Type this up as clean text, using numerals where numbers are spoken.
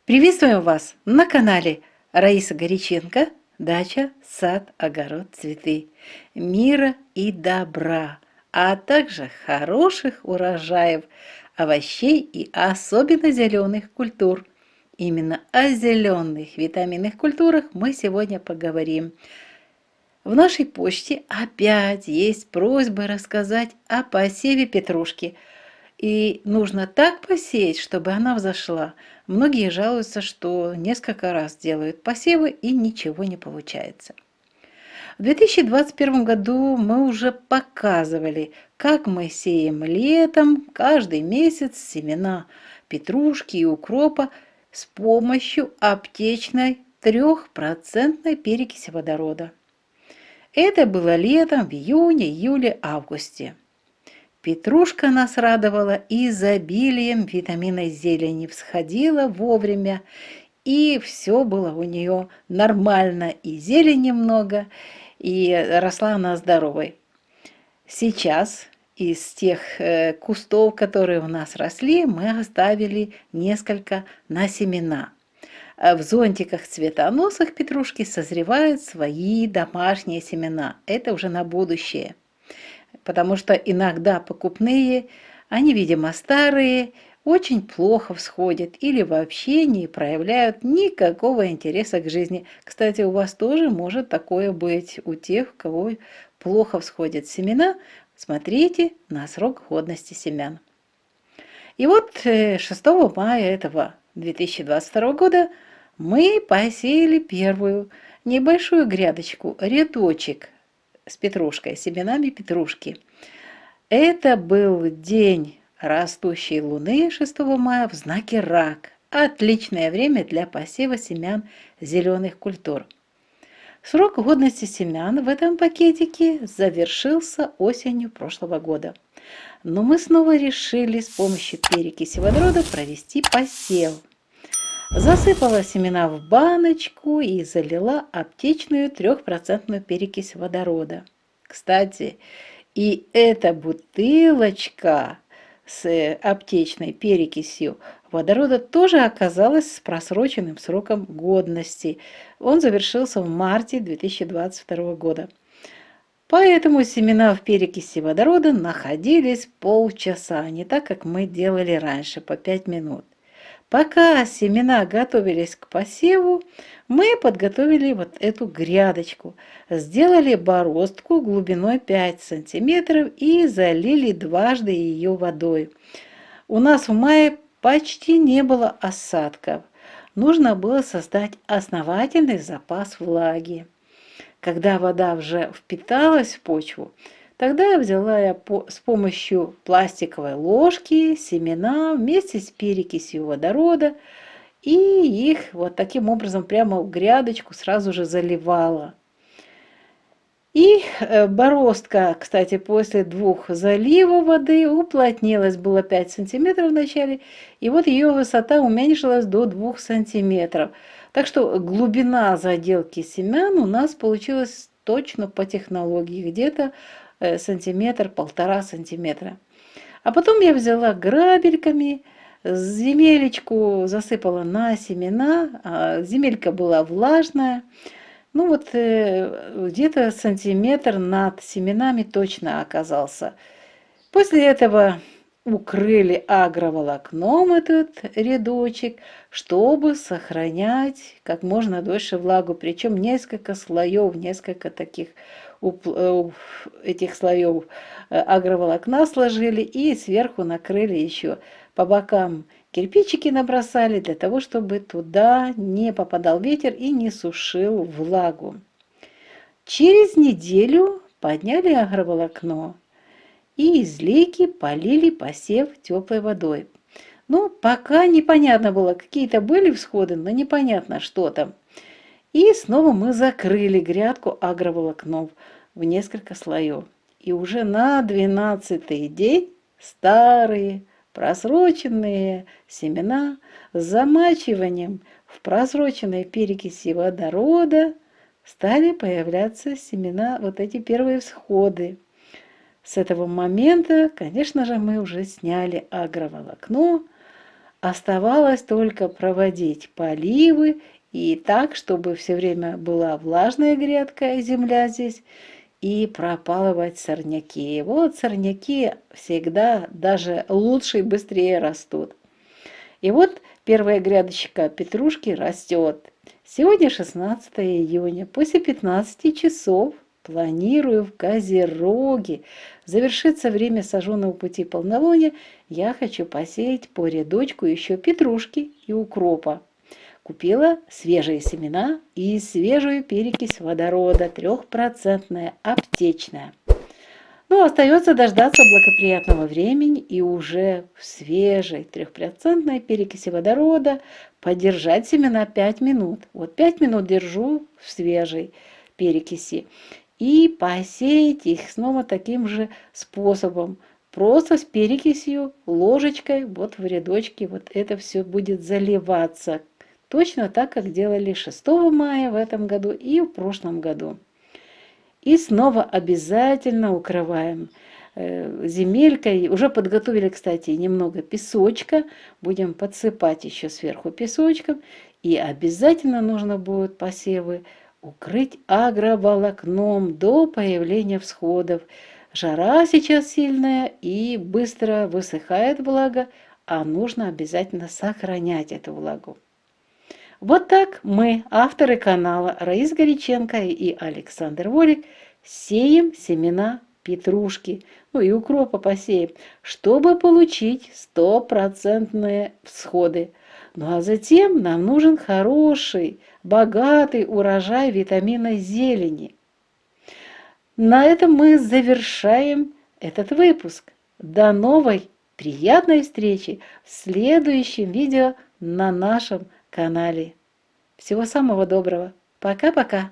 Приветствуем вас на канале Раиса Горяченко. Дача, сад, огород, цветы. Мира и добра, а также хороших урожаев овощей и особенно зеленых культур. Именно о зеленых витаминных культурах мы сегодня поговорим. В нашей почте опять есть просьба рассказать о посеве петрушки. И нужно так посеять, чтобы она взошла. Многие жалуются, что несколько раз делают посевы и ничего не получается. В 2021 году мы уже показывали, как мы сеем летом каждый месяц семена петрушки и укропа с помощью аптечной 3% перекиси водорода. Это было летом в июне, июле, августе. Петрушка нас радовала изобилием витаминной зелени, всходила вовремя, и все было у нее нормально, и зелени много, и росла она здоровой. Сейчас из тех кустов, которые у нас росли, мы оставили несколько на семена. В зонтиках цветоносах петрушки созревают свои домашние семена. Это уже на будущее. Потому что иногда покупные, они, видимо, старые, очень плохо всходят или вообще не проявляют никакого интереса к жизни. Кстати, у вас тоже может такое быть, у тех, у кого плохо всходят семена. Смотрите на срок годности семян. И вот 6 мая этого 2022 года мы посеяли первую небольшую грядочку, рядочек с петрушкой, семенами петрушки. Это был день растущей луны 6 мая в знаке Рак. Отличное время для посева семян зеленых культур. Срок годности семян в этом пакетике завершился осенью прошлого года. Но мы снова решили с помощью перекиси водорода провести посев. Засыпала семена в баночку и залила аптечную 3% перекись водорода. Кстати, и эта бутылочка с аптечной перекисью водорода тоже оказалась с просроченным сроком годности. Он завершился в марте 2022 года. Поэтому семена в перекиси водорода находились полчаса, не так, как мы делали раньше, по 5 минут. Пока семена готовились к посеву, мы подготовили вот эту грядочку. Сделали бороздку глубиной 5 сантиметров и залили дважды ее водой. У нас в мае почти не было осадков. Нужно было создать основательный запас влаги. Когда вода уже впиталась в почву, тогда я взяла с помощью пластиковой ложки семена вместе с перекисью водорода и их вот таким образом прямо в грядочку сразу же заливала. И бороздка, кстати, после 2 заливов воды уплотнилась, было 5 сантиметров в начале, и вот ее высота уменьшилась до 2 сантиметров. Так что глубина заделки семян у нас получилась точно по технологии, где-то сантиметр, 1,5 сантиметра. А потом я взяла грабельками, земелечку засыпала на семена, земелька была влажная. Ну вот где-то сантиметр над семенами точно оказался. После этого укрыли агроволокном этот рядочек, чтобы сохранять как можно дольше влагу. Причем несколько слоев, несколько таких этих слоев агроволокна сложили и сверху накрыли еще по бокам. Кирпичики набросали для того, чтобы туда не попадал ветер и не сушил влагу. Через неделю подняли агроволокно и из лейки полили посев теплой водой. Ну, пока непонятно было, какие-то были всходы, но непонятно, что там. И снова мы закрыли грядку агроволокном в несколько слоев. И уже на 12-й день старые просроченные семена с замачиванием в просроченной перекиси водорода стали появляться семена, вот эти первые всходы. С этого момента, конечно же, мы уже сняли агроволокно, Оставалось только проводить поливы и так, чтобы все время была влажная грядка и земля здесь, и пропалывать сорняки. Вот сорняки всегда даже лучше и быстрее растут. И вот первая грядочка петрушки растет. Сегодня 16 июня. После 15 часов планирую в Козероге. Завершится время сожженного пути полнолуния. Я хочу посеять по рядочку еще петрушки и укропа. Купила свежие семена и свежую перекись водорода 3% аптечная. Ну, остается дождаться благоприятного времени и уже в свежей 3% перекиси водорода подержать семена 5 минут. Вот 5 минут держу в свежей перекиси и посеять их снова таким же способом. Просто с перекисью, ложечкой, вот в рядочке, вот это все будет заливаться. Точно так, как делали 6 мая в этом году и в прошлом году. И снова обязательно укрываем земелькой. Уже подготовили, кстати, немного песочка. Будем подсыпать еще сверху песочком. И обязательно нужно будет посевы укрыть агроволокном до появления всходов. Жара сейчас сильная и быстро высыхает влага, а нужно обязательно сохранять эту влагу. Вот так мы, авторы канала Раиса Горяченко и Александр Волик, сеем семена петрушки, ну и укропа посеем, чтобы получить 100% всходы. Ну а затем нам нужен хороший, богатый урожай витамина зелени. На этом мы завершаем этот выпуск. До новой приятной встречи в следующем видео на нашем канале. Всего самого доброго. Пока-пока.